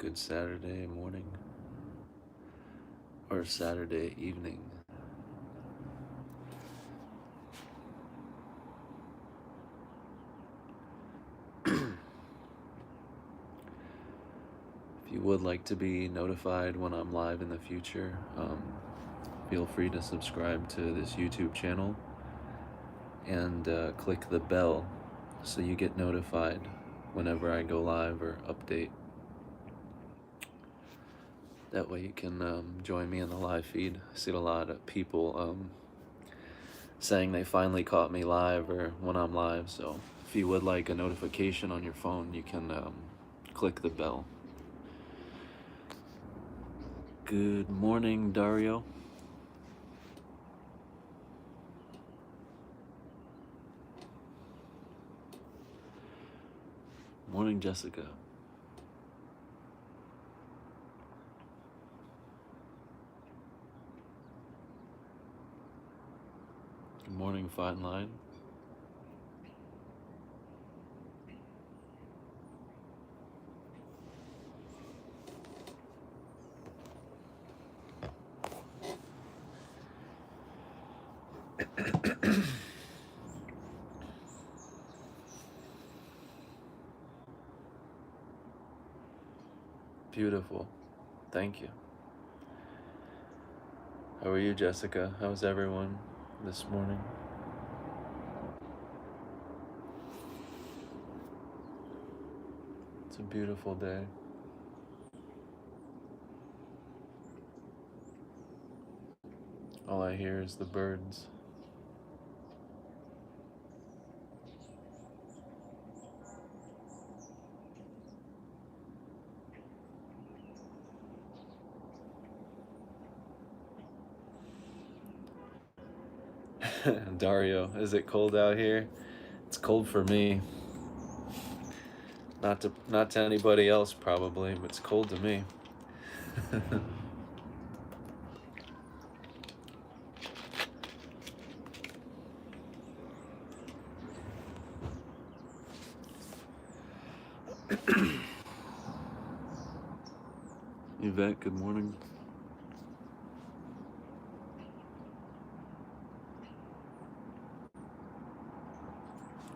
good Saturday morning or Saturday evening. If you would like to be notified when I'm live in the future, feel free to subscribe to this YouTube channel and click the bell so you get notified whenever I go live or update. That way you can join me in the live feed. I see a lot of people saying they finally caught me live or when I'm live, so if you would like a notification on your phone, you can click the bell. Good morning, Dario. Morning, Jessica. Good morning, Fine Line. Beautiful. Thank you. How are you, Jessica? How's everyone this morning? It's a beautiful day. All I hear is the birds. Dario, is it cold out here? It's cold for me. Not to anybody else probably, but it's cold to me. Yvette, good morning.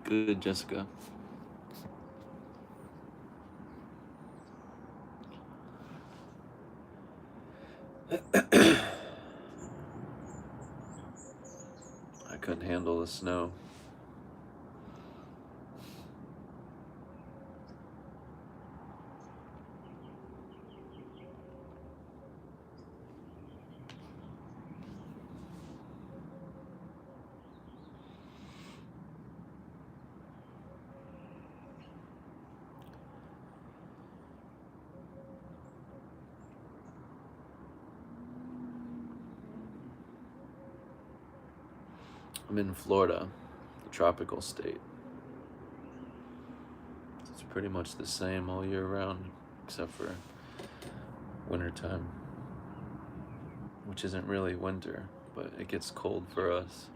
Good, Jessica. I couldn't handle the snow. I'm in Florida, the tropical state. It's pretty much the same all year round, except for wintertime, which isn't really winter, but it gets cold for us.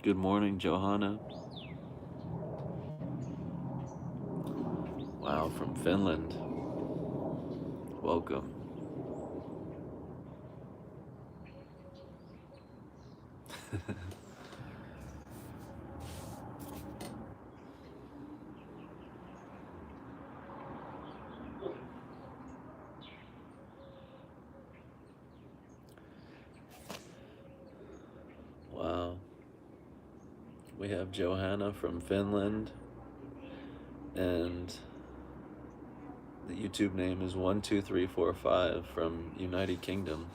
Good morning, Johanna. Wow, from Finland. Welcome. Wow. We have Johanna from Finland, and the YouTube name is 12345 from United Kingdom.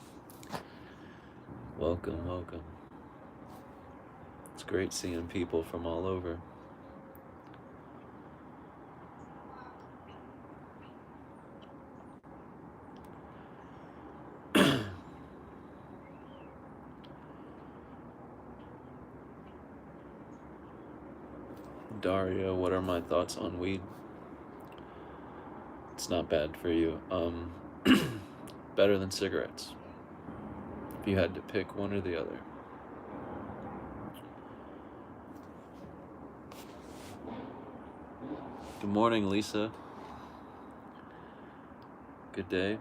Welcome, welcome. It's great seeing people from all over. Daria, what are my thoughts on weed? It's not bad for you. better than cigarettes? If you had to pick one or the other. Good morning, Lisa. Good day.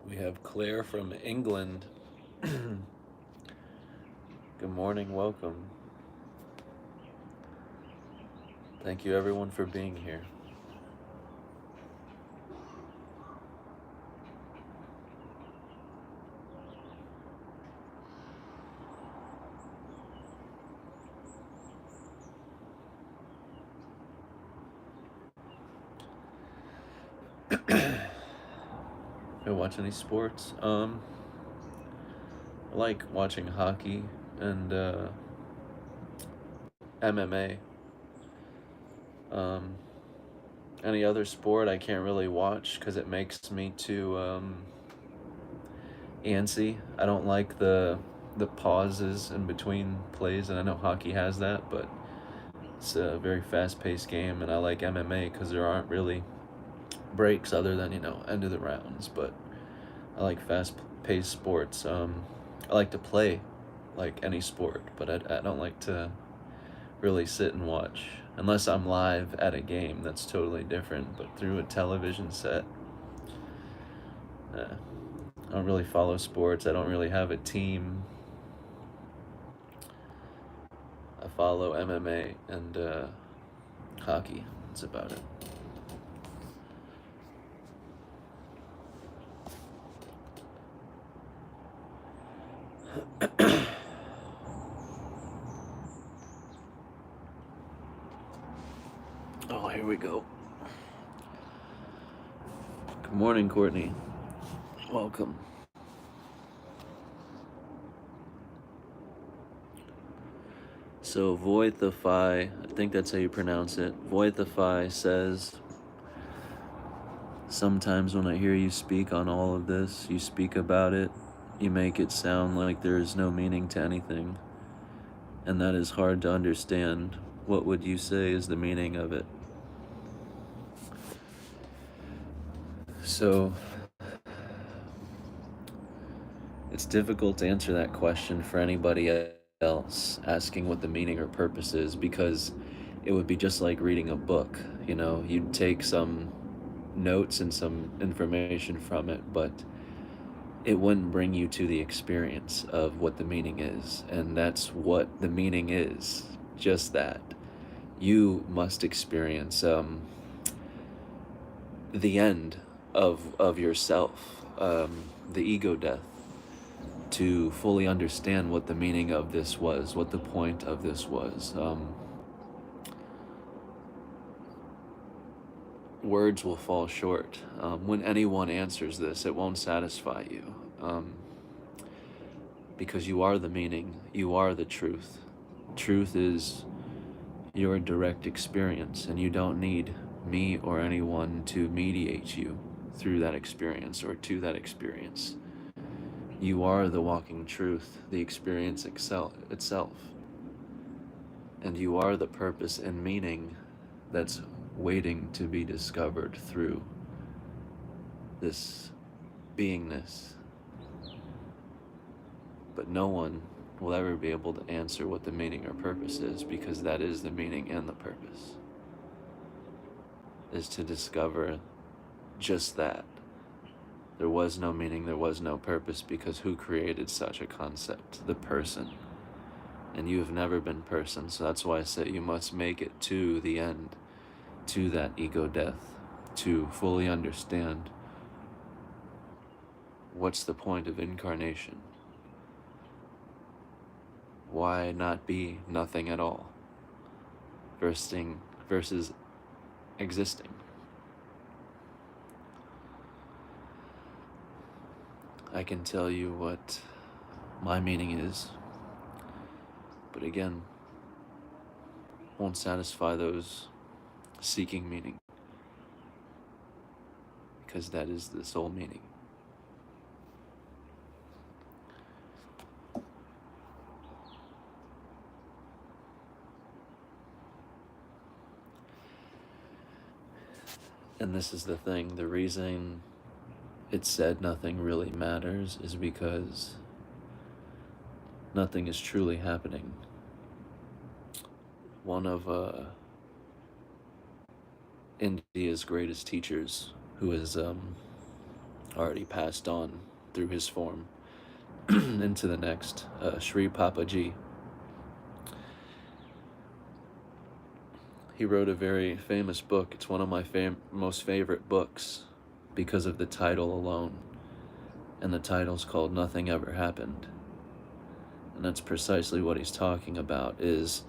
We have Claire from England. Good morning, welcome. Thank you everyone for being here. You watch any sports? I like watching hockey and MMA. Any other sport I can't really watch because it makes me too antsy. I don't like the pauses in between plays, and I know hockey has that, but it's a very fast-paced game, and I like MMA because there aren't really breaks other than, end of the rounds, but I like fast-paced sports. I like to play like any sport, but I don't like to really sit and watch unless I'm live at a game. That's totally different, but through a television set, I don't really follow sports. I don't really have a team. I follow MMA and hockey. That's about it. Oh, here we go. Good morning, Courtney. Welcome. So Voithafai, I think that's how you pronounce it. Voithafai says, sometimes when I hear you speak on all of this, you speak about it, you make it sound like there is no meaning to anything, and that is hard to understand. What would you say is the meaning of it? So, it's difficult to answer that question for anybody else asking what the meaning or purpose is, because it would be just like reading a book. You'd take some notes and some information from it, but it wouldn't bring you to the experience of what the meaning is. And that's what the meaning is, just that. You must experience the end of yourself, the ego death, to fully understand what the meaning of this was, what the point of this was. Words will fall short. When anyone answers this, it won't satisfy you, because you are the meaning, you are the truth. Truth is your direct experience, and you don't need me or anyone to mediate you through that experience or to that experience. You are the walking truth, the experience itself. And you are the purpose and meaning that's waiting to be discovered through this beingness. But no one will ever be able to answer what the meaning or purpose is, because that is the meaning and the purpose. is to discover just that. There was no meaning, there was no purpose, because who created such a concept? The person. And you have never been person, so that's why I say you must make it to the end, to that ego death, to fully understand what's the point of incarnation. Why not be nothing at all versus existing? I can tell you what my meaning is, but again, won't satisfy those seeking meaning, because that is the sole meaning. And this is the thing, the reason it said nothing really matters is because nothing is truly happening. One of India's greatest teachers, who has already passed on through his form into the next, Sri Papaji, he wrote a very famous book. It's one of my most favorite books because of the title alone. And the title's called Nothing Ever Happened. And that's precisely what he's talking about, is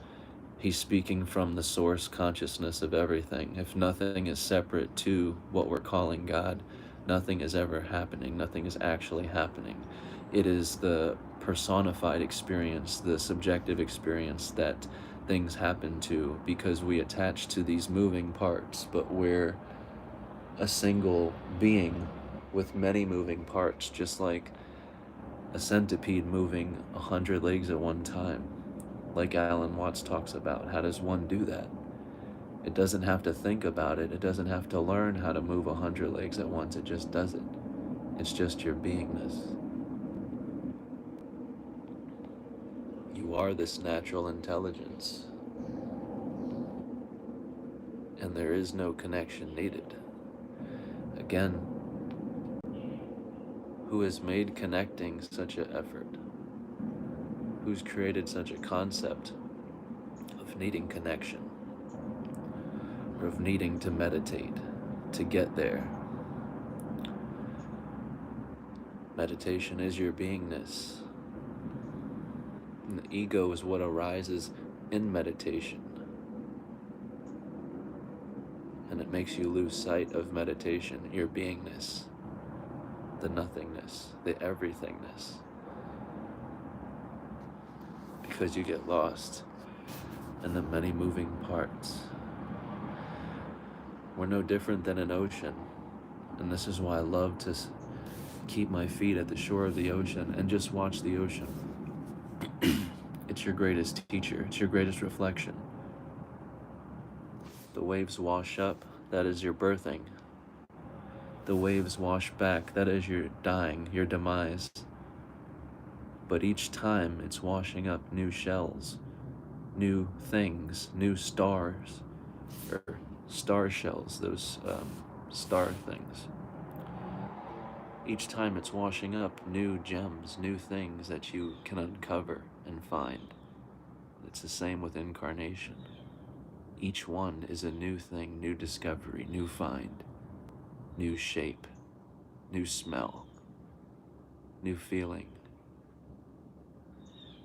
he's speaking from the source consciousness of everything. If nothing is separate to what we're calling God, nothing is ever happening. Nothing is actually happening. It is the personified experience, the subjective experience that things happen to, because we attach to these moving parts, but we're a single being with many moving parts, just like a centipede moving 100 legs at one time, like Alan Watts talks about. How does one do that? It doesn't have to think about it. It doesn't have to learn how to move 100 legs at once. It just does it. It's just your beingness. You are this natural intelligence, and there is no connection needed. Again, who has made connecting such an effort? Who's created such a concept of needing connection, or of needing to meditate to get there? Meditation is your beingness. And the ego is what arises in meditation. And it makes you lose sight of meditation, your beingness, the nothingness, the everythingness. Because you get lost in the many moving parts. We're no different than an ocean. And this is why I love to keep my feet at the shore of the ocean and just watch the ocean. It's your greatest teacher. It's your greatest reflection. The waves wash up, that is your birthing. The waves wash back, that is your dying, your demise. But each time it's washing up new shells, new things, new stars, or star shells, those star things. Each time it's washing up new gems, new things that you can uncover and find. It's the same with incarnation. Each one is a new thing, new discovery, new find, new shape, new smell, new feeling,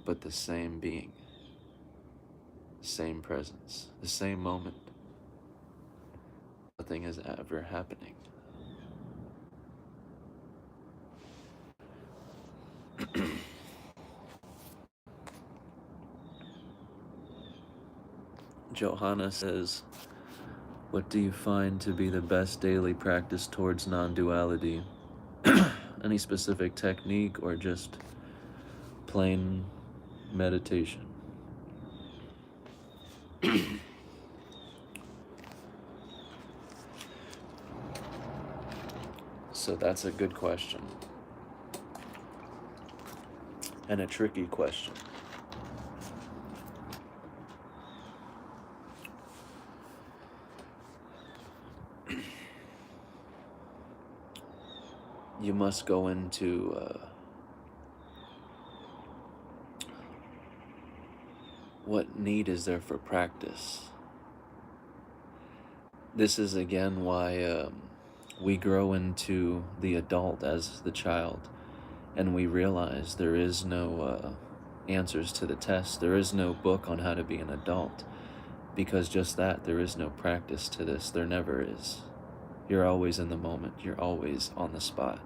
but the same being, same presence, the same moment. Nothing is ever happening. Johanna says, what do you find to be the best daily practice towards non-duality? Any specific technique or just plain meditation? So that's a good question. And a tricky question. must go into what need is there for practice. This is again why we grow into the adult as the child, and we realize there is no answers to the test. There is no book on how to be an adult, because just that, there is no practice to this. There never is. You're always in the moment. You're always on the spot.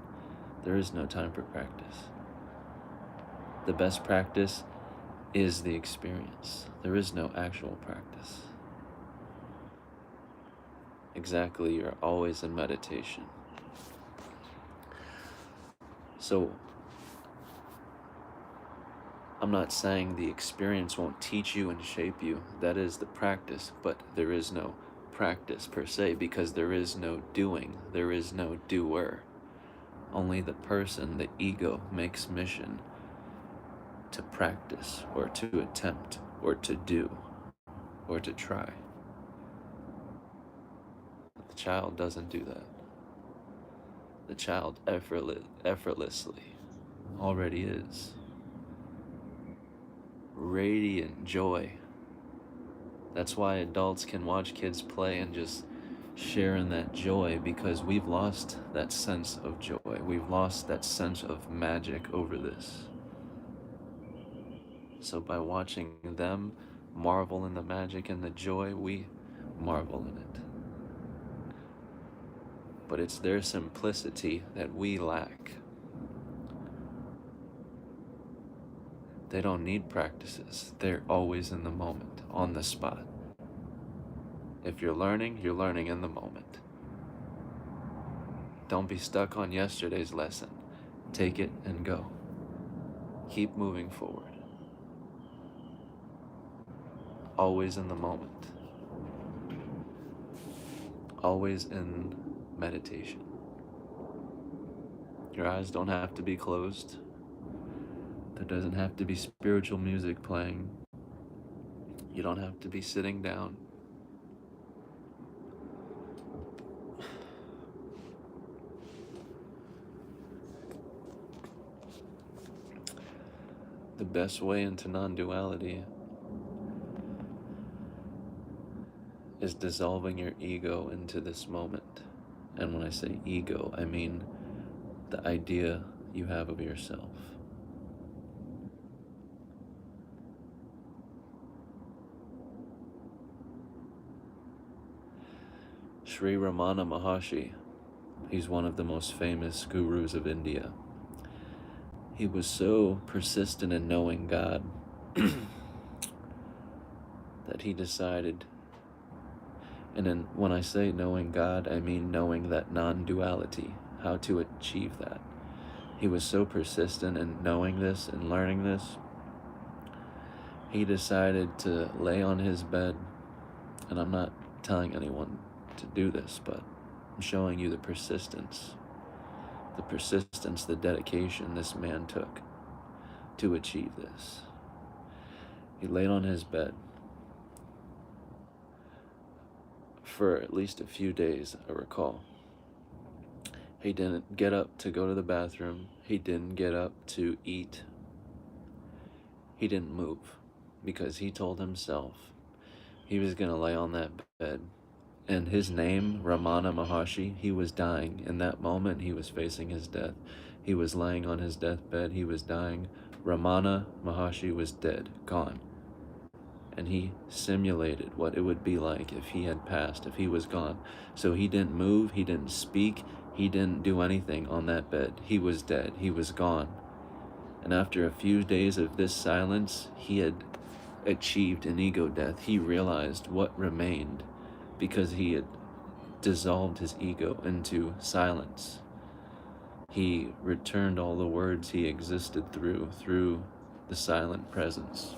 There is no time for practice. The best practice is the experience. There is no actual practice. Exactly, you're always in meditation. So, I'm not saying the experience won't teach you and shape you. That is the practice, but there is no practice per se, because there is no doing. There is no doer. Only the person, the ego, makes mission to practice, or to attempt, or to do, or to try. The child doesn't do that. The child effortlessly already is. Radiant joy. That's why adults can watch kids play and just share in that joy, because we've lost that sense of joy. We've lost that sense of magic over this. So by watching them marvel in the magic and the joy, we marvel in it. But it's their simplicity that we lack. They don't need practices. They're always in the moment, on the spot. If you're learning in the moment. Don't be stuck on yesterday's lesson. Take it and go. Keep moving forward. Always in the moment. Always in meditation. Your eyes don't have to be closed. There doesn't have to be spiritual music playing. You don't have to be sitting down. The best way into non-duality is dissolving your ego into this moment. And when I say ego, I mean the idea you have of yourself. Sri Ramana Maharshi, he's one of the most famous gurus of India. He was so persistent in knowing God that he decided, and then when I say knowing God, I mean knowing that non-duality, how to achieve that. He was so persistent in knowing this and learning this, he decided to lay on his bed, and I'm not telling anyone to do this, but I'm showing you the persistence, the dedication this man took to achieve this. He laid on his bed for at least a few days, I recall. He didn't get up to go to the bathroom. He didn't get up to eat. He didn't move, because he told himself he was going to lay on that bed. And his name, Ramana Maharshi, he was dying. In that moment, he was facing his death. He was laying on his deathbed. He was dying. Ramana Maharshi was dead, gone. And he simulated what it would be like if he had passed, if he was gone. So he didn't move, he didn't speak, he didn't do anything on that bed. He was dead, he was gone. And after a few days of this silence, he had achieved an ego death. He realized what remained, because he had dissolved his ego into silence. He returned all the words he existed through the silent presence.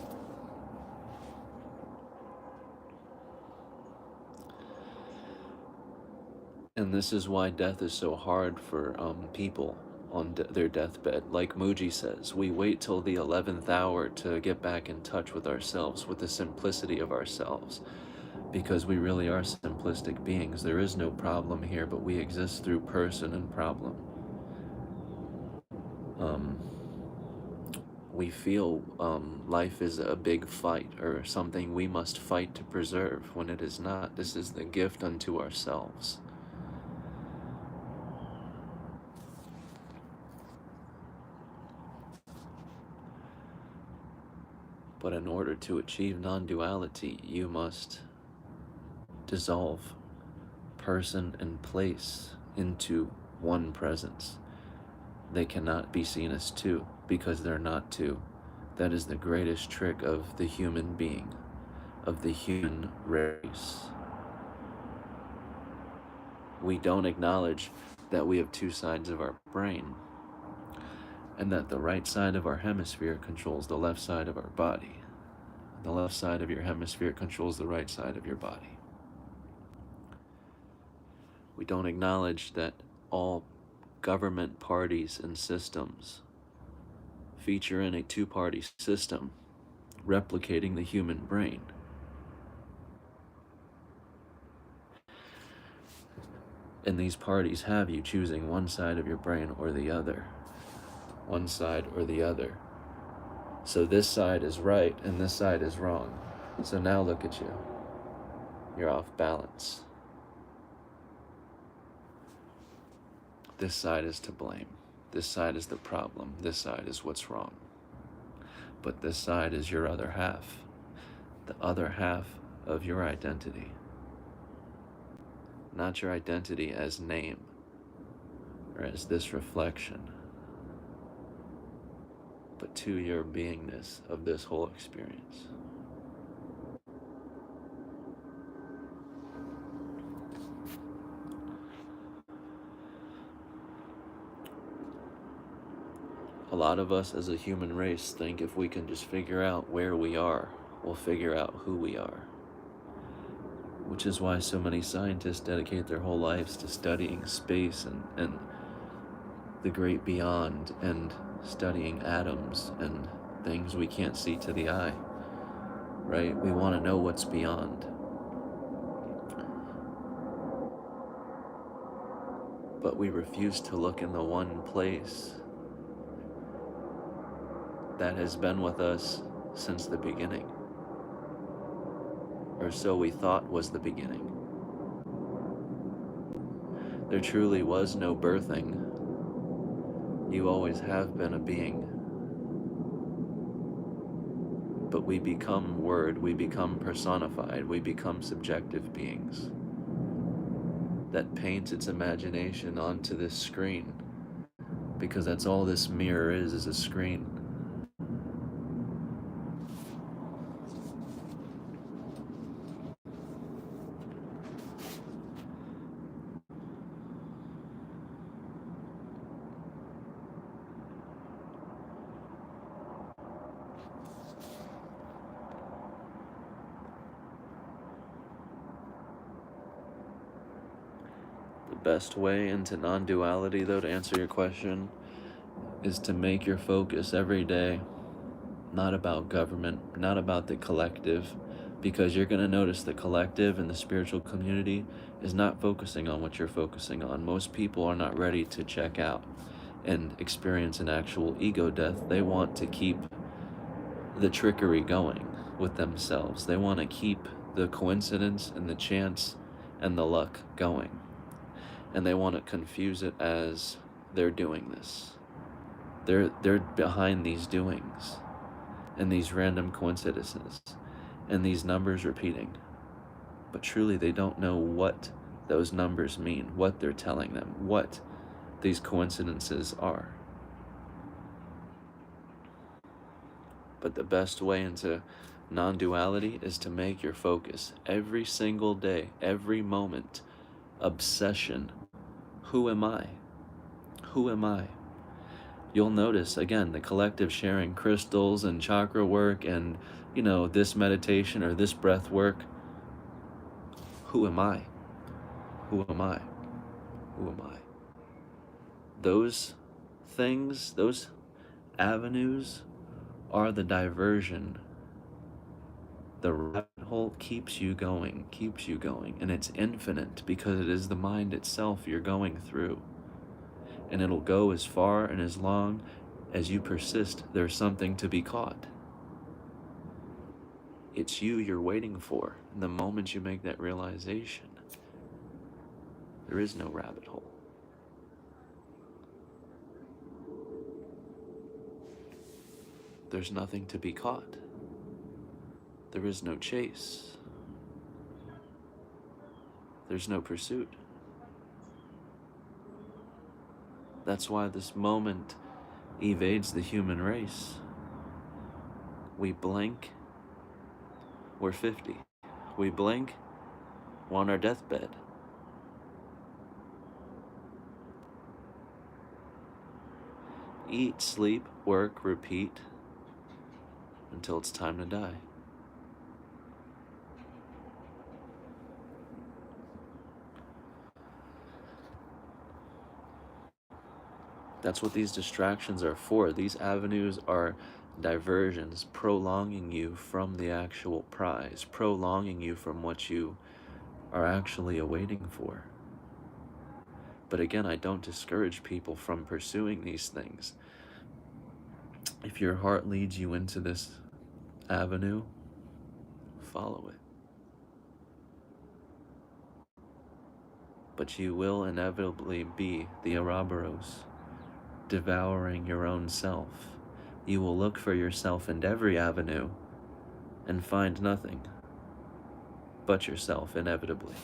And this is why death is so hard for people on their deathbed. Like Muji says, we wait till the 11th hour to get back in touch with ourselves, with the simplicity of ourselves, because we really are simplistic beings. There is no problem here, but we exist through person and problem. Um, we feel life is a big fight or something we must fight to preserve, when it is not. This is the gift unto ourselves. But in order to achieve non-duality, you must dissolve person and place into one presence. They cannot be seen as two, because they're not two. That is the greatest trick of the human being, of the human race. We don't acknowledge that we have two sides of our brain, and that the right side of our hemisphere controls the left side of our body. The left side of your hemisphere controls the right side of your body. We don't acknowledge that all government parties and systems feature in a two-party system replicating the human brain. And these parties have you choosing one side of your brain or the other. One side or the other. So this side is right and this side is wrong. So now look at you. You're off balance. This side is to blame. This side is the problem. This side is what's wrong. But this side is your other half. The other half of your identity. Not your identity as name or as this reflection, but to your beingness of this whole experience. A lot of us as a human race think if we can just figure out where we are, we'll figure out who we are. Which is why so many scientists dedicate their whole lives to studying space and the great beyond, and studying atoms and things we can't see to the eye, right? We want to know what's beyond. But we refuse to look in the one place that has been with us since the beginning. Or so we thought was the beginning. There truly was no birthing. You always have been a being. But we become word, we become personified, we become subjective beings that paints its imagination onto this screen, because that's all this mirror is a screen. The best way into non-duality, though, to answer your question, is to make your focus every day not about government, not about the collective, because you're going to notice the collective and the spiritual community is not focusing on what you're focusing on. Most people are not ready to check out and experience an actual ego death. They want to keep the trickery going with themselves. They want to keep the coincidence and the chance and the luck going. And they want to confuse it as they're doing this. They're behind these doings and these random coincidences and these numbers repeating. But truly they don't know what those numbers mean, what they're telling them, what these coincidences are. But the best way into non-duality is to make your focus every single day, every moment, obsession. Who am I? Who am I? You'll notice, again, the collective sharing crystals and chakra work and, this meditation or this breath work. Who am I? Who am I? Who am I? Those things, those avenues are the diversion. The rabbit hole keeps you going, and it's infinite because it is the mind itself you're going through. And it'll go as far and as long As you persist, there's something to be caught. It's you you're waiting for. And the moment you make that realization, there is no rabbit hole. There's nothing to be caught. There is no chase. There's no pursuit. That's why this moment evades the human race. We blink, we're 50. We blink, we're on our deathbed. Eat, sleep, work, repeat until it's time to die. That's what these distractions are for. These avenues are diversions, prolonging you from the actual prize, prolonging you from what you are actually awaiting for. But again, I don't discourage people from pursuing these things. If your heart leads you into this avenue, follow it. But you will inevitably be the Ouroboros, devouring your own self. You will look for yourself in every avenue and find nothing but yourself, inevitably.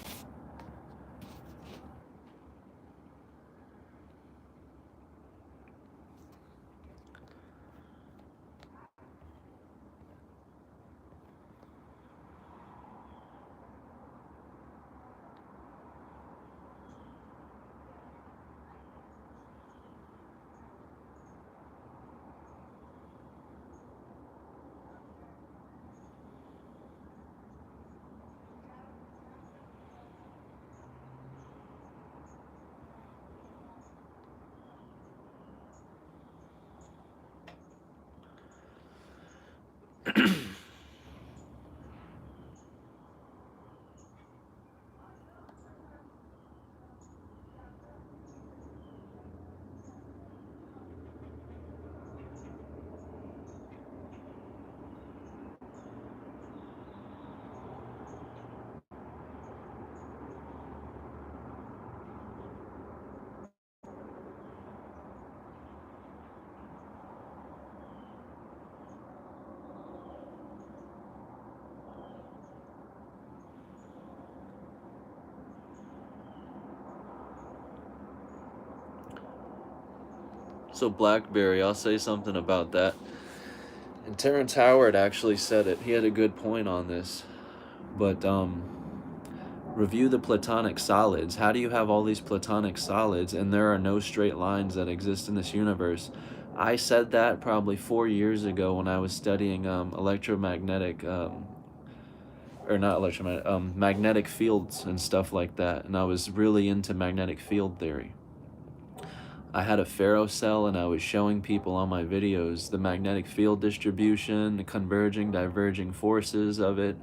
So BlackBerry, I'll say something about that. And Terrence Howard actually said it. He had a good point on this. But review the Platonic solids. How do you have all these Platonic solids and there are no straight lines that exist in this universe? I said that probably 4 years ago when I was studying electromagnetic, or not electromagnetic, magnetic fields and stuff like that. And I was really into magnetic field theory. I had a ferrocell and I was showing people on my videos the magnetic field distribution, the converging, diverging forces of it,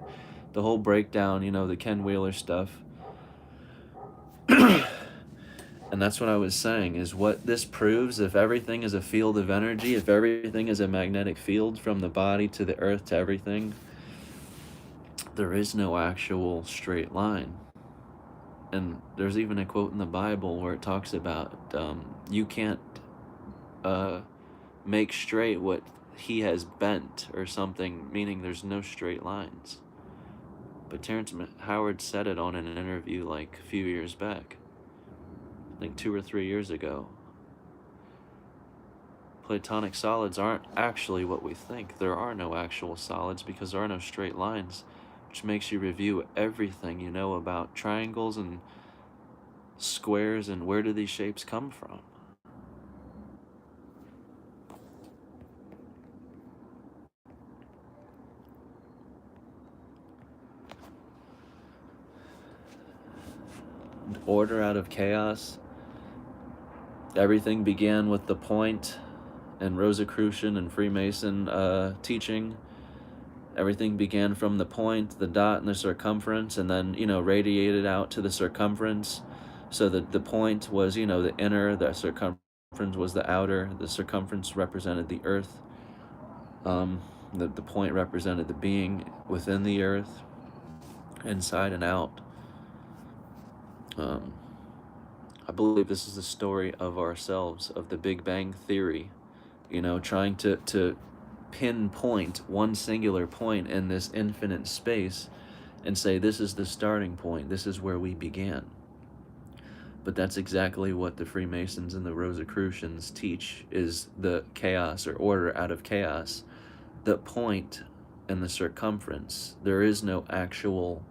the whole breakdown, you know, the Ken Wheeler stuff. And that's what I was saying, is what this proves: if everything is a field of energy, if everything is a magnetic field from the body to the earth to everything, there is no actual straight line. And there's even a quote in the Bible where it talks about you can't make straight what he has bent or something, meaning there's no straight lines. But Terrence Howard said it on an interview like a few years back, I think 2 or 3 years ago. Platonic solids aren't actually what we think. There are no actual solids because there are no straight lines, which makes you review everything you know about triangles and squares and where do these shapes come from. Order out of chaos. Everything began with the point and Rosicrucian and Freemason teaching. Everything began from the point, the dot, and the circumference, and then, you know, radiated out to the circumference. So that the point was, you know, the inner, the circumference was the outer, the circumference represented the earth, um, the point represented the being within the earth, inside and out. Um, I believe this is the story of ourselves, of the Big Bang Theory, trying to pinpoint one singular point in this infinite space and say, this is the starting point, this is where we began. But that's exactly what the Freemasons and the Rosicrucians teach, is the chaos or order out of chaos. The point and the circumference. There is no actual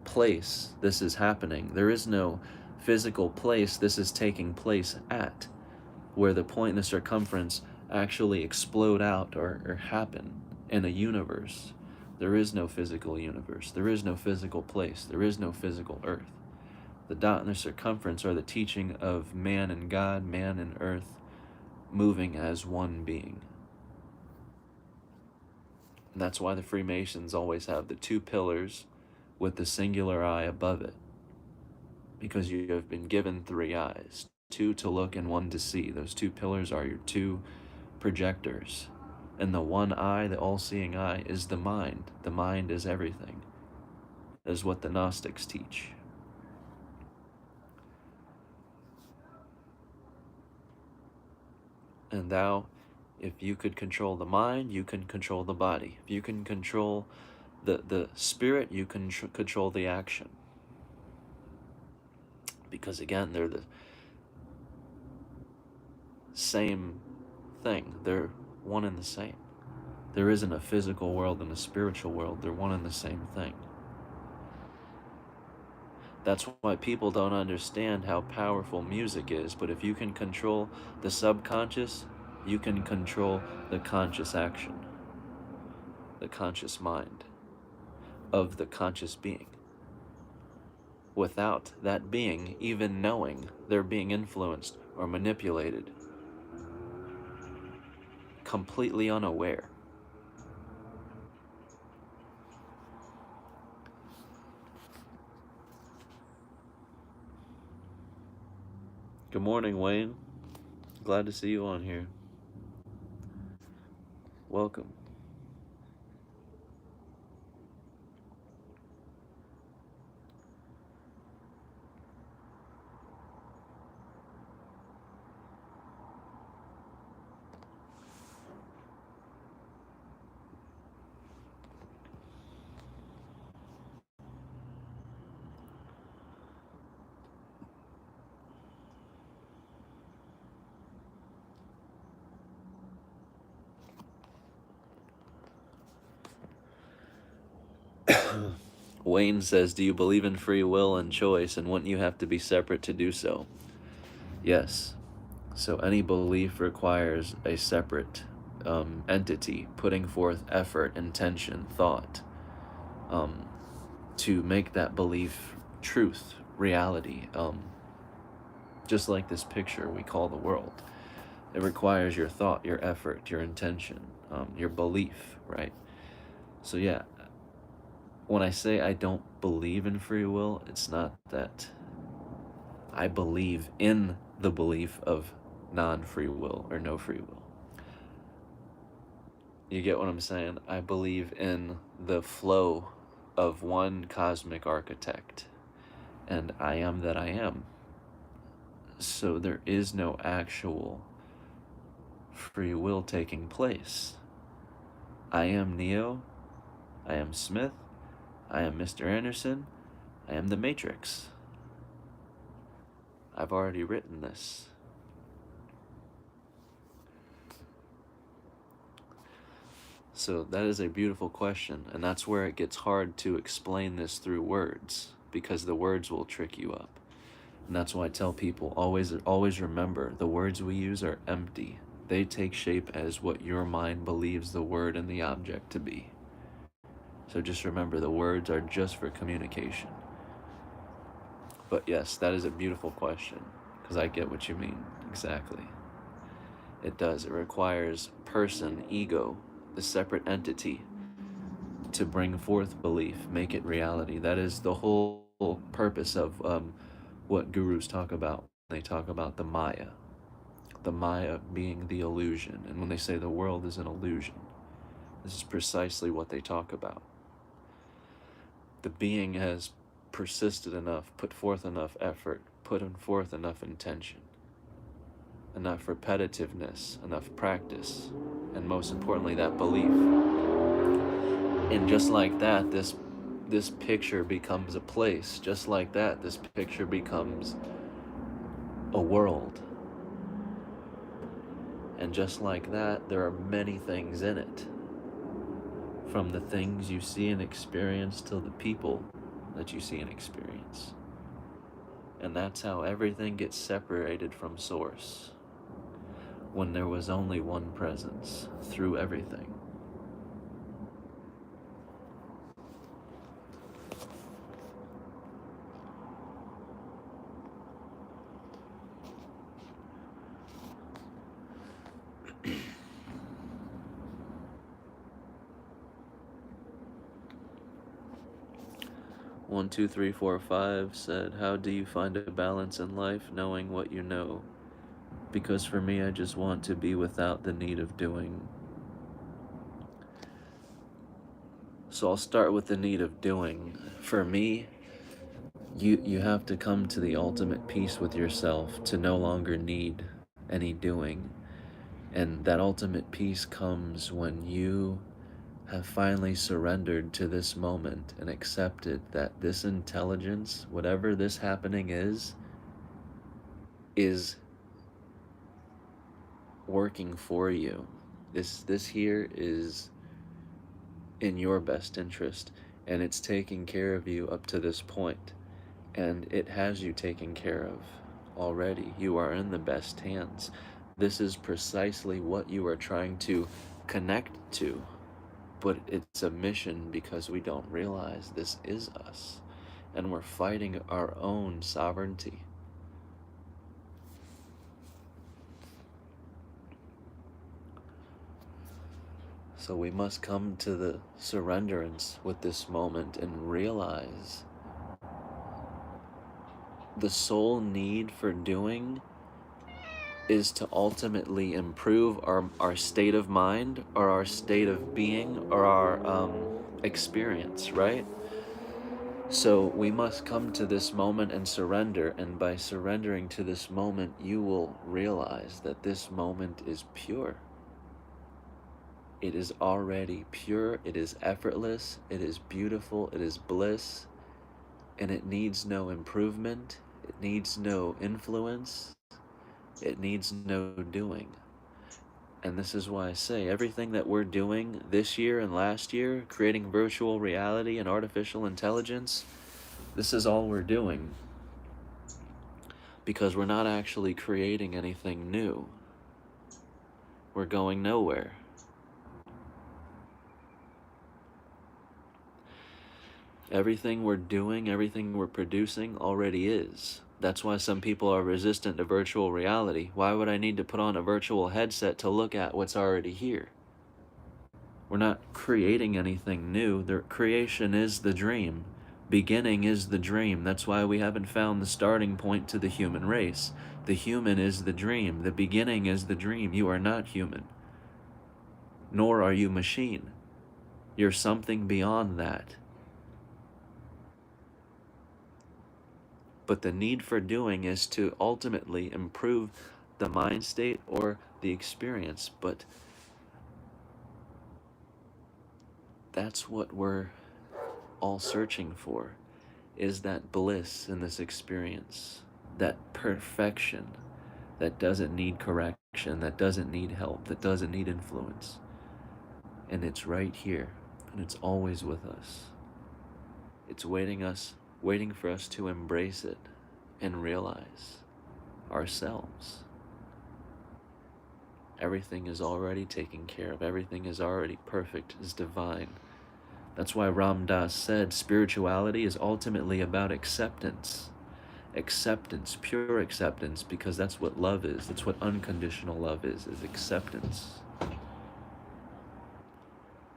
place this is happening. There is no physical place this is taking place at, where the point and the circumference actually explode out or happen in a universe. There is no physical universe. There is no physical place. There is no physical earth. The dot and the circumference are the teaching of man and God, man and earth, moving as one being. And that's why the Freemasons always have the two pillars with the singular eye above it. Because you have been given three eyes, two to look and one to see. Those two pillars are your two projectors. And the one eye, the all-seeing eye, is the mind. The mind is everything. That is what the Gnostics teach. And thou, if you could control the mind, you can control the body. If you can control the spirit, you can control the action. Because again, they're the same thing. They're one and the same. There isn't a physical world and a spiritual world. They're one and the same thing. That's why people don't understand how powerful music is. But if you can control the subconscious, you can control the conscious action, the conscious mind of the conscious being. Without that being even knowing they're being influenced or manipulated, completely unaware. Good morning, Wayne. Glad to see you on here. Welcome. Wayne says, do you believe in free will and choice, and wouldn't you have to be separate to do so? Yes. So any belief requires a separate entity putting forth effort, intention, thought, to make that belief truth, reality. Just like this picture we call the world. It requires your thought, your effort, your intention, your belief, right? So yeah, when I say I don't believe in free will, it's not that I believe in the belief of non-free will or no free will. You get what I'm saying? I believe in the flow of one cosmic architect, and I am that I am. So there is no actual free will taking place. I am Neo, I am Smith, I am Mr. Anderson, I am the Matrix. I've already written this. So that is a beautiful question, and that's where it gets hard to explain this through words, because the words will trick you up. And that's why I tell people, always remember, the words we use are empty. They take shape as what your mind believes the word and the object to be. So just remember, the words are just for communication. But yes, that is a beautiful question, because I get what you mean, exactly. It does. It requires person, ego, the separate entity, to bring forth belief, make it reality. That is the whole purpose of what gurus talk about. They talk about the Maya, the Maya being the illusion. And when they say the world is an illusion, this is precisely what they talk about. The being has persisted enough, put forth enough effort, put forth enough intention, enough repetitiveness, enough practice, and most importantly, that belief. And just like that, this picture becomes a place. Just like that, this picture becomes a world. And just like that, there are many things in it. From the things you see and experience to the people that you see and experience. And that's how everything gets separated from source. When there was only one presence through everything. One, two, three, four, five said, how do you find a balance in life knowing what you know? Because for me, I just want to be without the need of doing. So I'll start with the need of doing. For me, you have to come to the ultimate peace with yourself to no longer need any doing. And that ultimate peace comes when you have finally surrendered to this moment and accepted that this intelligence, whatever this happening is working for you. This here is in your best interest, and it's taking care of you up to this point, and it has you taken care of already. You are in the best hands. This is precisely what you are trying to connect to, but it's a mission because we don't realize this is us, and we're fighting our own sovereignty. So we must come to the surrenderance with this moment and realize the sole need for doing is to ultimately improve our state of mind or our state of being or our experience, right? So we must come to this moment and surrender, and by surrendering to this moment, you will realize that this moment is pure. It is already pure, it is effortless, it is beautiful, it is bliss, and it needs no improvement, it needs no influence, it needs no doing. And this is why I say everything that we're doing this year and last year, creating virtual reality and artificial intelligence, this is all we're doing. Because we're not actually creating anything new. We're going nowhere. Everything we're doing, everything we're producing already is. That's why some people are resistant to virtual reality. Why would I need to put on a virtual headset to look at what's already here? We're not creating anything new. The creation is the dream. Beginning is the dream. That's why we haven't found the starting point to the human race. The human is the dream. The beginning is the dream. You are not human. Nor are you machine. You're something beyond that. But the need for doing is to ultimately improve the mind state or the experience. But that's what we're all searching for, is that bliss in this experience, that perfection that doesn't need correction, that doesn't need help, that doesn't need influence. And it's right here, and it's always with us. It's waiting for us to embrace it and realize ourselves. Everything is already taken care of. Everything is already perfect, is divine. That's why Ram Dass said spirituality is ultimately about acceptance. Acceptance, pure acceptance, because that's what love is. That's what unconditional love is acceptance.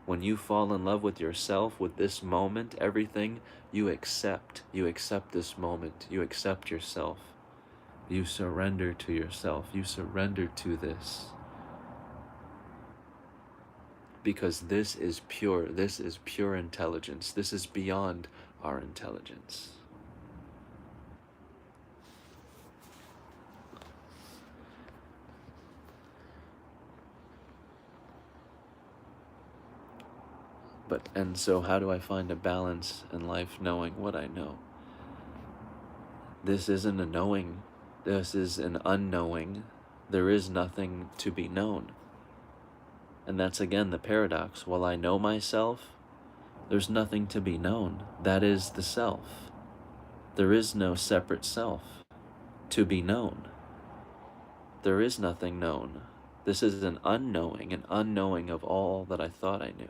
When you fall in love with yourself, with this moment, everything, you accept. You accept this moment. You accept yourself. You surrender to yourself. You surrender to this. Because this is pure. This is pure intelligence. This is beyond our intelligence. And so how do I find a balance in life knowing what I know? This isn't a knowing. This is an unknowing. There is nothing to be known. And that's again the paradox. While I know myself, there's nothing to be known. That is the self. There is no separate self to be known. There is nothing known. This is an unknowing of all that I thought I knew.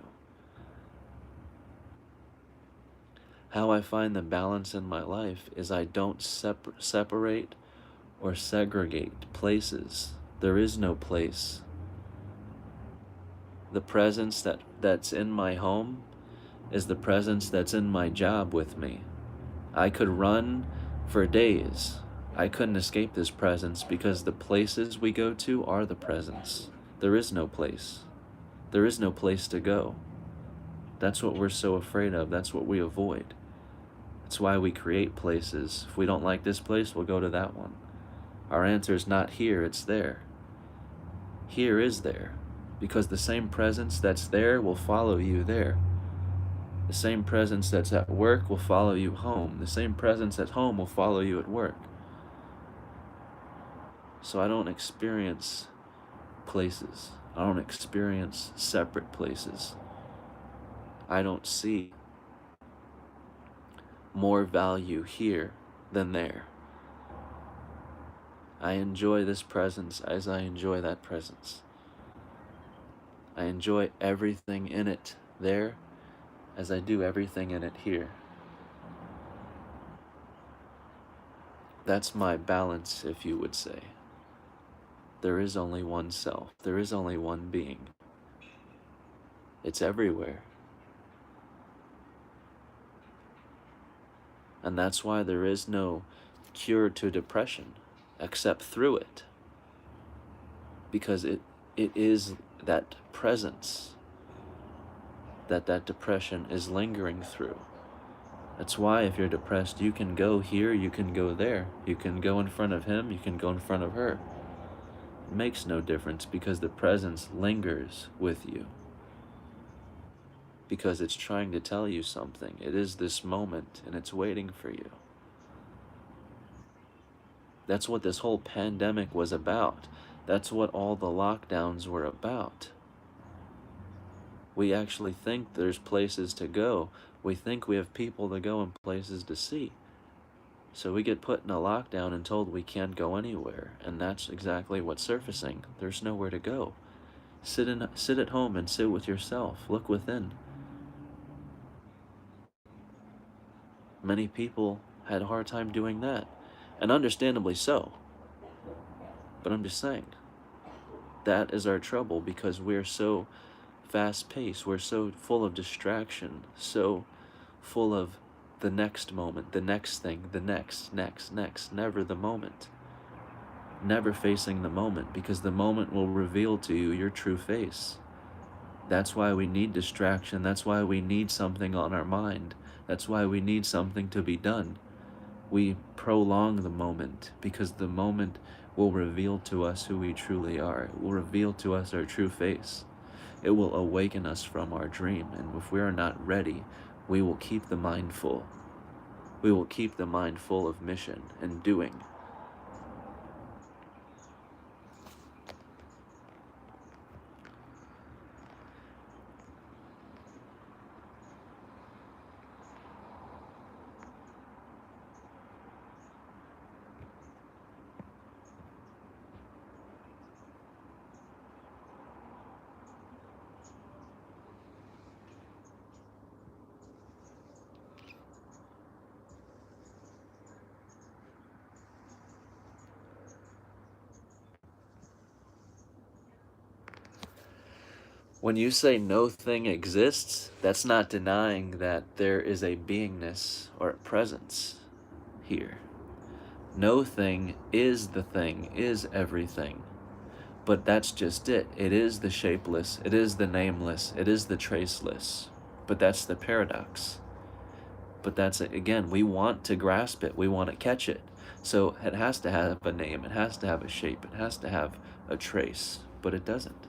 How I find the balance in my life is I don't separate or segregate places. There is no place. The presence that's in my home is the presence that's in my job with me. I could run for days. I couldn't escape this presence because the places we go to are the presence. There is no place. There is no place to go. That's what we're so afraid of. That's what we avoid. That's why we create places. If we don't like this place, we'll go to that one. Our answer is not here, it's there. Here is there, because the same presence that's there will follow you there. The same presence that's at work will follow you home. The same presence at home will follow you at work. So I don't experience places. I don't experience separate places. I don't see more value here than there. I enjoy this presence as I enjoy that presence. I enjoy everything in it there as I do everything in it here. That's my balance, if you would say. There is only one self. There is only one being. It's everywhere. And that's why there is no cure to depression except through it. Because it is that presence that depression is lingering through. That's why if you're depressed, you can go here, you can go there. You can go in front of him, you can go in front of her. It makes no difference because the presence lingers with you. Because it's trying to tell you something. It is this moment and it's waiting for you. That's what this whole pandemic was about. That's what all the lockdowns were about. We actually think there's places to go. We think we have people to go and places to see. So we get put in a lockdown and told we can't go anywhere. And that's exactly what's surfacing. There's nowhere to go. Sit at home and sit with yourself. Look within. Many people had a hard time doing that. And understandably so. But I'm just saying, that is our trouble because we're so fast-paced, we're so full of distraction, so full of the next moment, the next thing, the next, never the moment. Never facing the moment because the moment will reveal to you your true face. That's why we need distraction, that's why we need something on our mind, that's why we need something to be done. We prolong the moment because the moment will reveal to us who we truly are. It will reveal to us our true face. It will awaken us from our dream. And if we are not ready, we will keep the mind full. We will keep the mind full of mission and doing. When you say no thing exists, that's not denying that there is a beingness or a presence here. No thing is the thing, is everything. But that's just it. It is the shapeless, it is the nameless, it is the traceless. But that's the paradox. But that's it. Again, we want to grasp it, we want to catch it. So it has to have a name, it has to have a shape, it has to have a trace, but it doesn't.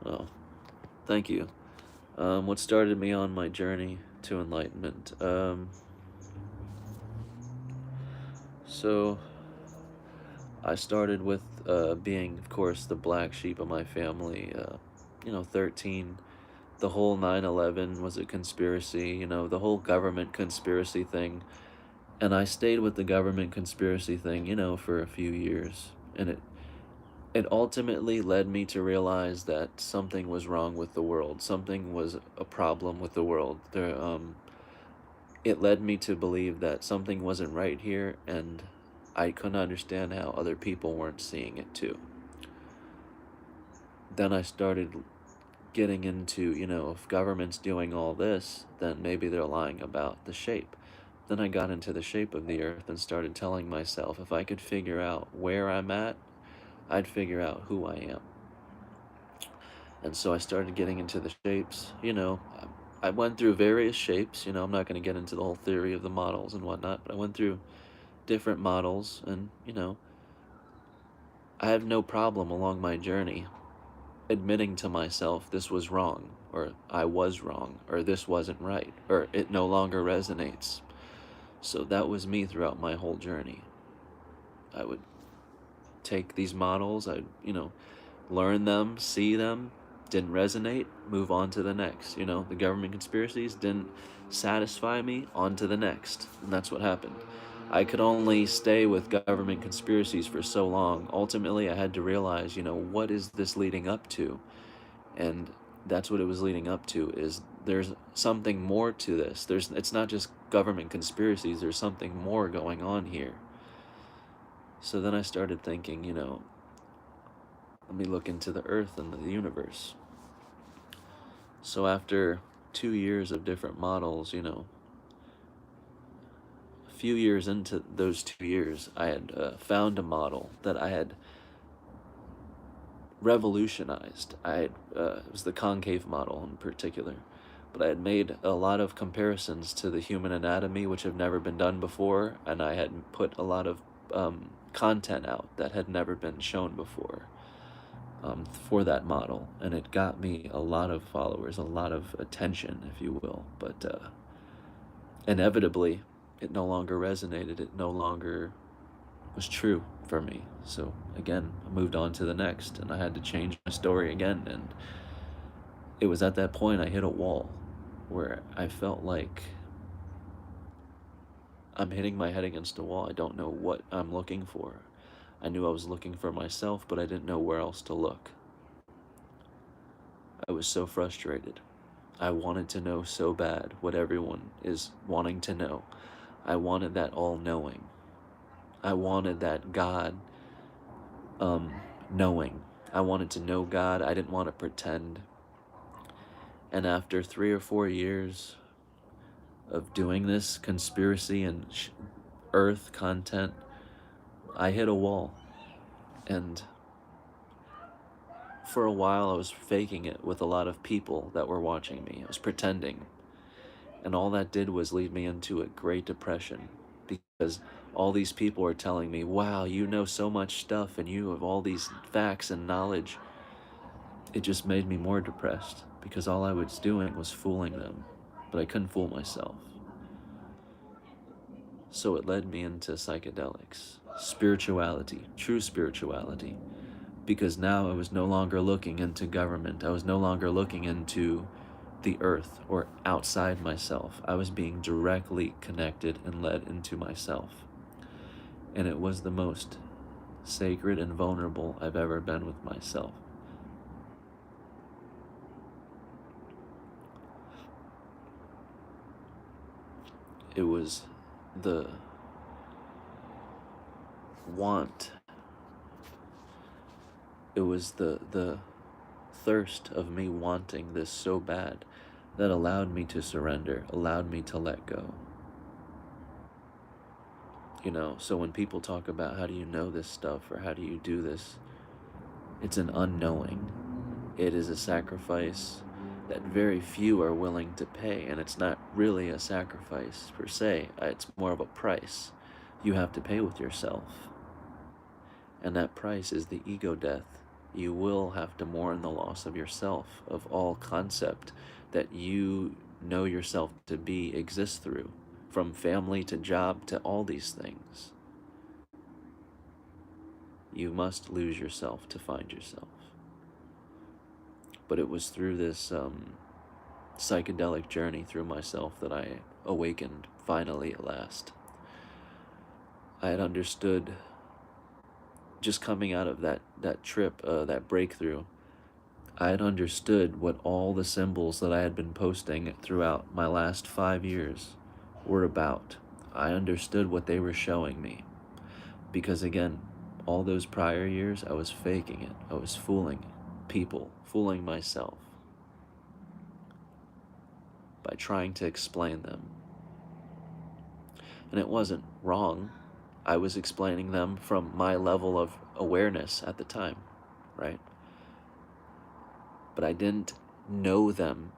Oh, thank you. What started me on my journey to enlightenment? So I started with being, of course, the black sheep of my family. 13. The whole 9/11 was a conspiracy, the whole government conspiracy thing. And I stayed with the government conspiracy thing, for a few years. And it ultimately led me to realize that something was wrong with the world. Something was a problem with the world. It led me to believe that something wasn't right here, and I couldn't understand how other people weren't seeing it too. Then I started getting into, if government's doing all this, then maybe they're lying about the shape. Then I got into the shape of the earth and started telling myself if I could figure out where I'm at, I'd figure out who I am. And so I started getting into the shapes. I went through various shapes. I'm not going to get into the whole theory of the models and whatnot, but I went through different models, and, I have no problem along my journey admitting to myself this was wrong, or I was wrong, or this wasn't right, or it no longer resonates. So that was me throughout my whole journey. I would take these models, I'd, learn them, see them, didn't resonate, move on to the next. The government conspiracies didn't satisfy me, on to the next. And that's what happened. I could only stay with government conspiracies for so long. Ultimately, I had to realize, what is this leading up to? And that's what it was leading up to, is there's something more to this. It's not just government conspiracies, there's something more going on here. So then I started thinking, let me look into the earth and the universe. So after 2 years of different models, a few years into those 2 years, I had found a model that I had revolutionized. It was the concave model in particular, but I had made a lot of comparisons to the human anatomy, which have never been done before, and I had put a lot of content out that had never been shown before. For that model, and it got me a lot of followers, a lot of attention, if you will. But inevitably, it no longer resonated. It no longer was true for me. So again, I moved on to the next, and I had to change my story again. And it was at that point I hit a wall where I felt like I'm hitting my head against a wall. I don't know what I'm looking for. I knew I was looking for myself, but I didn't know where else to look. I was so frustrated. I wanted to know so bad what everyone is wanting to know. I wanted that all-knowing. I wanted that God knowing. I wanted to know God. I didn't want to pretend. And after 3 or 4 years of doing this conspiracy and earth content, I hit a wall. And for a while I was faking it with a lot of people that were watching me. I was pretending. And all that did was lead me into a great depression, because all these people are telling me, wow, you know so much stuff and you have all these facts and knowledge. It just made me more depressed, because all I was doing was fooling them, but I couldn't fool myself. So it led me into psychedelics, spirituality, true spirituality, because now I was no longer looking into government. I was no longer looking into the earth or outside myself. I was being directly connected and led into myself. And it was the most sacred and vulnerable I've ever been with myself. It was the want, it was the thirst of me wanting this so bad that allowed me to surrender, allowed me to let go. You know, so when people talk about how do you know this stuff or how do you do this, it's an unknowing. It is a sacrifice that very few are willing to pay, and it's not really a sacrifice per se, it's more of a price you have to pay with yourself. And that price is the ego death. You will have to mourn the loss of yourself, of all concept that you know yourself to be exists through, from family to job to all these things. You must lose yourself to find yourself. But it was through this psychedelic journey through myself that I awakened finally at last. I had understood, just coming out of that trip, that breakthrough, I had understood what all the symbols that I had been posting throughout my last 5 years were about. I understood what they were showing me. Because again, all those prior years, I was faking it. I was fooling people, fooling myself by trying to explain them. And it wasn't wrong. I was explaining them from my level of awareness at the time, right? But I didn't know them,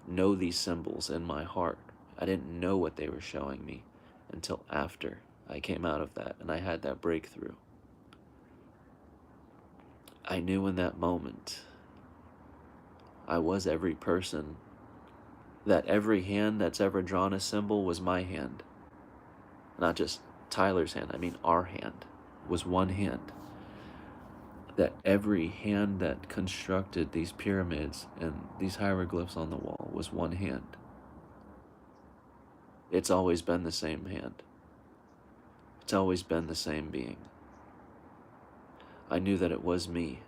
know these symbols in my heart. I didn't know what they were showing me until after I came out of that and I had that breakthrough. I knew in that moment I was every person, that every hand that's ever drawn a symbol was my hand. Not just Tyler's hand, I mean our hand was one hand. That every hand that constructed these pyramids and these hieroglyphs on the wall was one hand. It's always been the same hand. It's always been the same being. I knew that it was me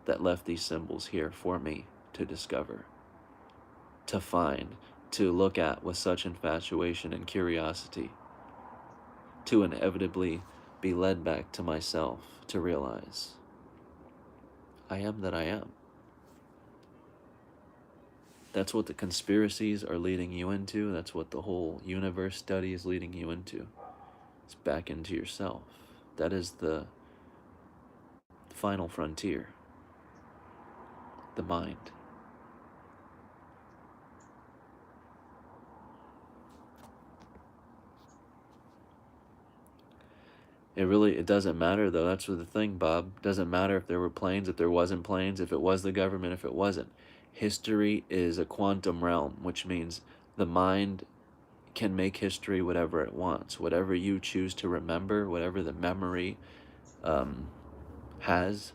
that left these symbols here for me to discover, to find, to look at with such infatuation and curiosity, to inevitably be led back to myself to realize I am that I am. That's what the conspiracies are leading you into. That's what the whole universe study is leading you into. It's back into yourself. That is the final frontier, the mind. It doesn't matter though. That's the thing, Bob. It doesn't matter if there were planes, if there wasn't planes, if it was the government, if it wasn't. History is a quantum realm, which means the mind can make history whatever it wants. Whatever you choose to remember, whatever the memory has,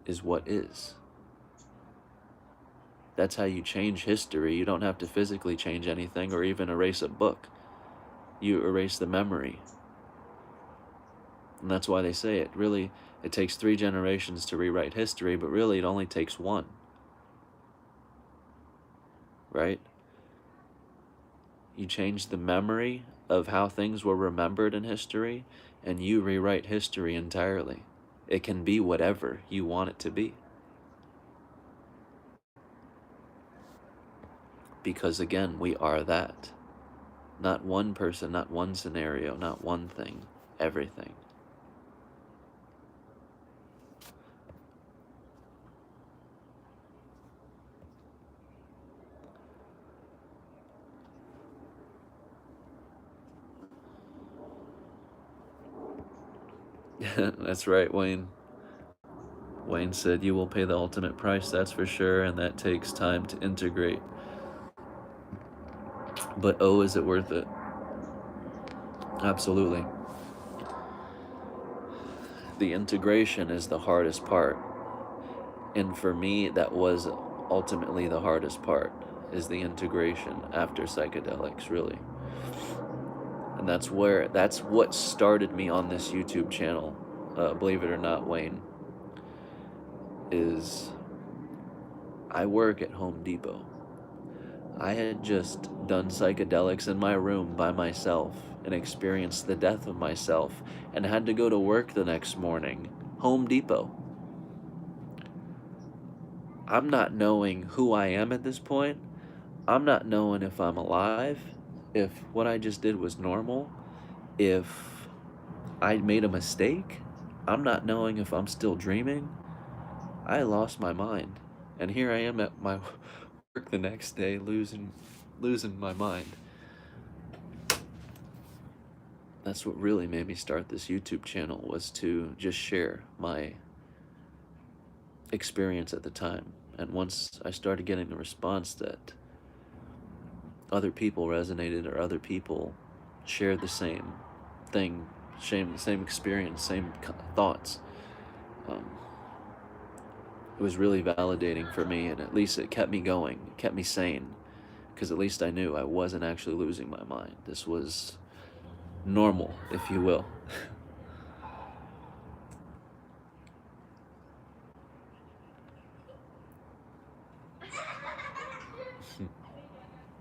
is what is. That's how you change history. You don't have to physically change anything or even erase a book. You erase the memory. And that's why they say it takes 3 generations to rewrite history, but really it only takes 1. Right? You change the memory of how things were remembered in history, and you rewrite history entirely. It can be whatever you want it to be. Because again, we are that. Not one person, not one scenario, not one thing, everything. That's right, Wayne. Wayne said, "You will pay the ultimate price, that's for sure, and that takes time to integrate. But oh, is it worth it?" Absolutely. The integration is the hardest part. And for me, that was ultimately the hardest part, is the integration after psychedelics, really. And that's what started me on this YouTube channel, believe it or not, Wayne, is I work at Home Depot. I had just done psychedelics in my room by myself and experienced the death of myself and had to go to work the next morning. Home Depot. I'm not knowing who I am at this point. I'm not knowing if I'm alive, if what I just did was normal, if I made a mistake. I'm not knowing if I'm still dreaming. I lost my mind. And here I am at my work the next day losing my mind. That's what really made me start this YouTube channel, was to just share my experience at the time. And once I started getting the response that other people resonated, or other people shared the same thing, same experience, same thoughts, um, it was really validating for me, and at least it kept me going, it kept me sane, because at least I knew I wasn't actually losing my mind. This was normal, if you will.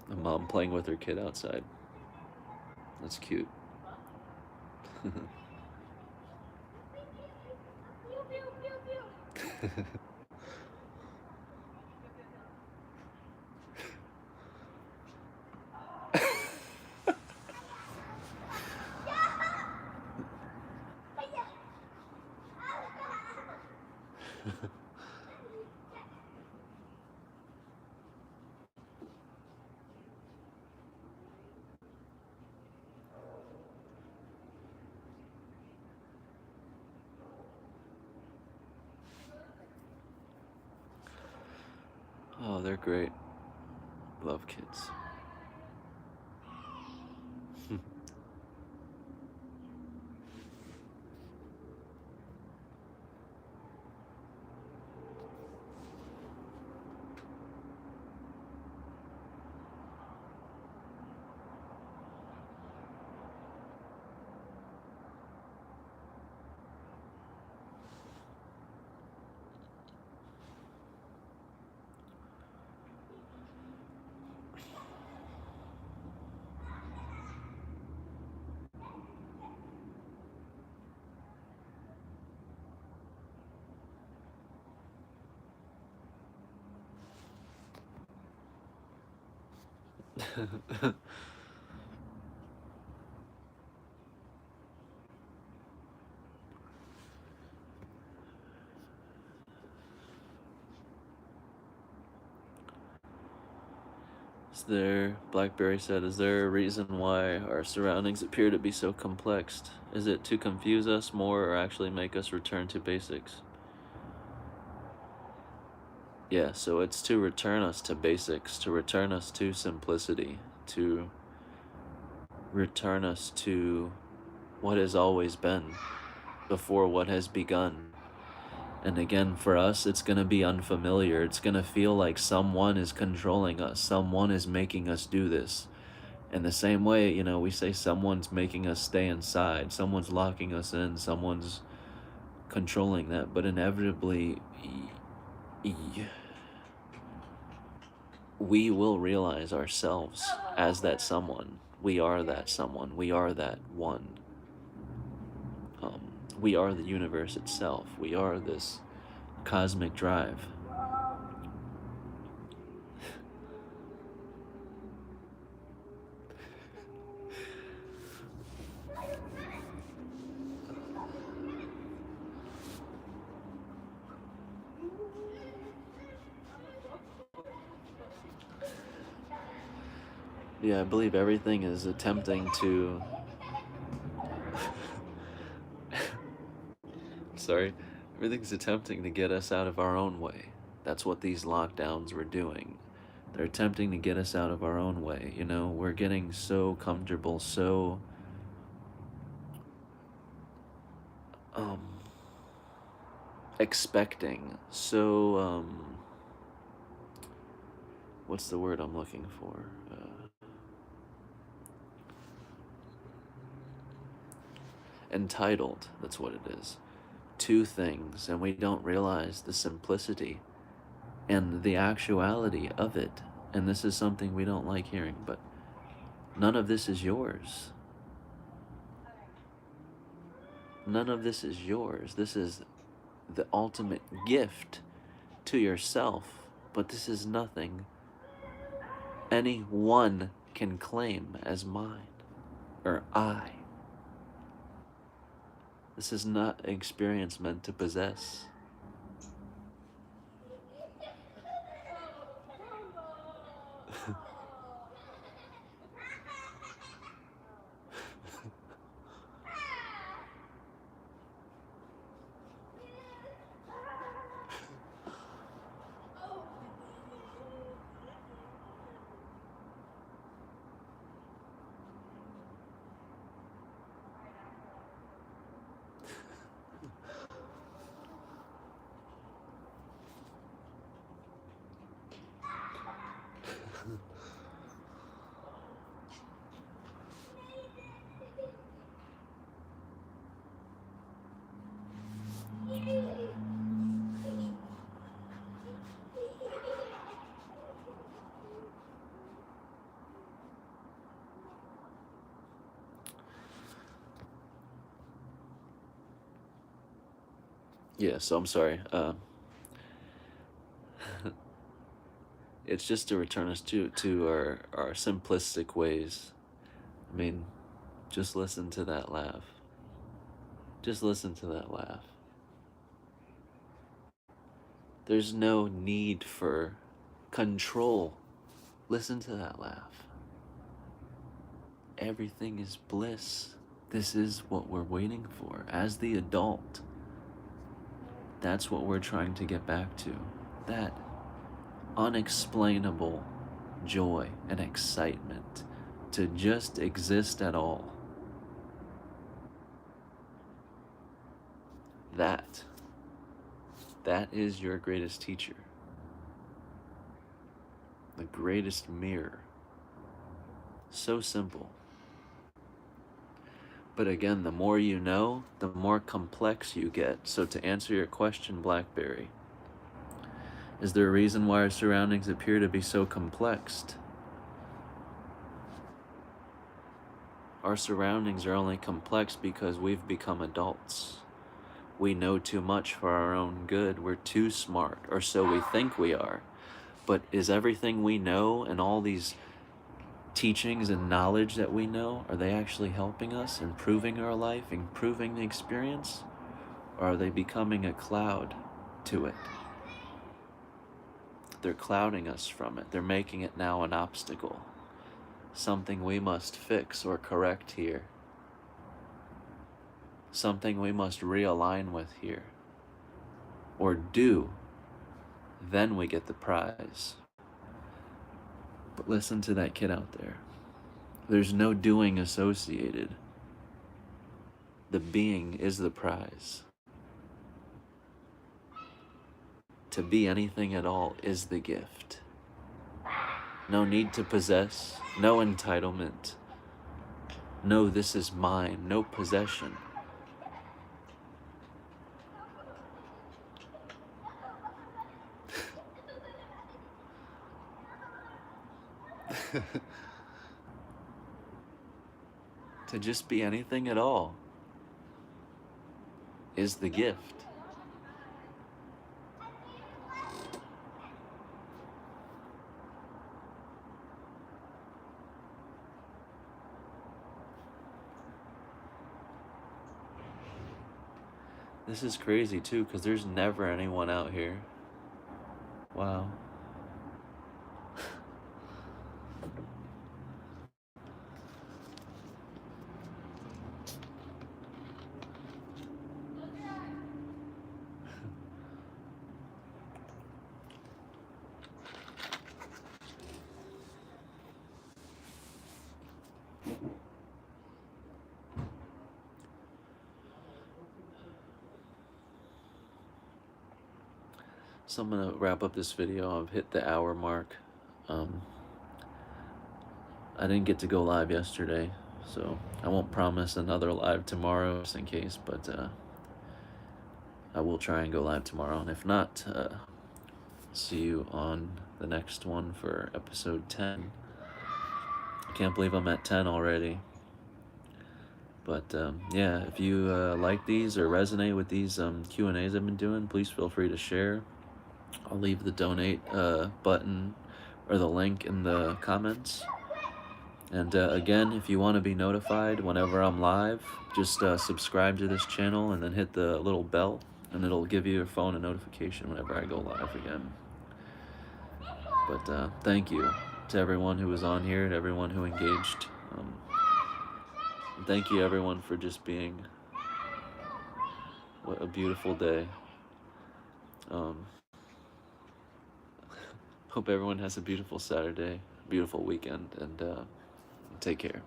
A mom playing with her kid outside. That's cute. Oh, they're great. Love kids. Blackberry said, is there a reason why our surroundings appear to be so complex? Is it to confuse us more, or actually make us return to basics? Yeah, so it's to return us to basics, to return us to simplicity, to return us to what has always been before what has begun. And again, for us, it's going to be unfamiliar. It's going to feel like someone is controlling us, someone is making us do this. In the same way, we say someone's making us stay inside, someone's locking us in, someone's controlling that, but inevitably, we will realize ourselves as that someone. We are that someone. We are that one. We are the universe itself. We are this cosmic drive. Yeah, I believe everything is attempting to... Sorry. Everything's attempting to get us out of our own way. That's what these lockdowns were doing. They're attempting to get us out of our own way. We're getting so comfortable, so um, expecting, so what's the word I'm looking for? Entitled, that's what it is, to things, and we don't realize the simplicity and the actuality of it. And this is something we don't like hearing, but none of this is yours. None of this is yours. This is the ultimate gift to yourself, but this is nothing anyone can claim as mine or I. This is not an experience meant to possess. Yeah, so I'm sorry. It's just to return us to our simplistic ways. I mean, just listen to that laugh. Just listen to that laugh. There's no need for control. Listen to that laugh. Everything is bliss. This is what we're waiting for as the adult. That's what we're trying to get back to. That unexplainable joy and excitement to just exist at all. That is your greatest teacher. The greatest mirror. So simple. But again, the more you know, the more complex you get. So to answer your question, Blackberry, is there a reason why our surroundings appear to be so complex? Our surroundings are only complex because we've become adults. We know too much for our own good. We're too smart, or so we think we are. But is everything we know and all these teachings and knowledge that we know, are they actually helping us, improving our life, improving the experience? Or are they becoming a cloud to it? They're clouding us from it. They're making it now an obstacle. Something we must fix or correct here. Something we must realign with here. Or do. Then we get the prize. But listen to that kid out there. There's no doing associated. The being is the prize. To be anything at all is the gift. No need to possess, no entitlement. No, this is mine, no possession. To just be anything at all is the gift. This is crazy too, because there's never anyone out here. Wow. So I'm gonna wrap up this video. I've hit the hour mark. Um, I didn't get to go live yesterday, so I won't promise another live tomorrow just in case, but I will try and go live tomorrow. And if not, see you on the next one for episode 10. I can't believe I'm at 10 already. But yeah, if you like these or resonate with these Q&As I've been doing, please feel free to share. I'll leave the donate button or the link in the comments. And again, if you want to be notified whenever I'm live, just subscribe to this channel and then hit the little bell, and it'll give your phone a notification whenever I go live again. But thank you to everyone who was on here, to everyone who engaged. And thank you everyone for just being. What a beautiful day. Hope everyone has a beautiful Saturday, beautiful weekend, and take care.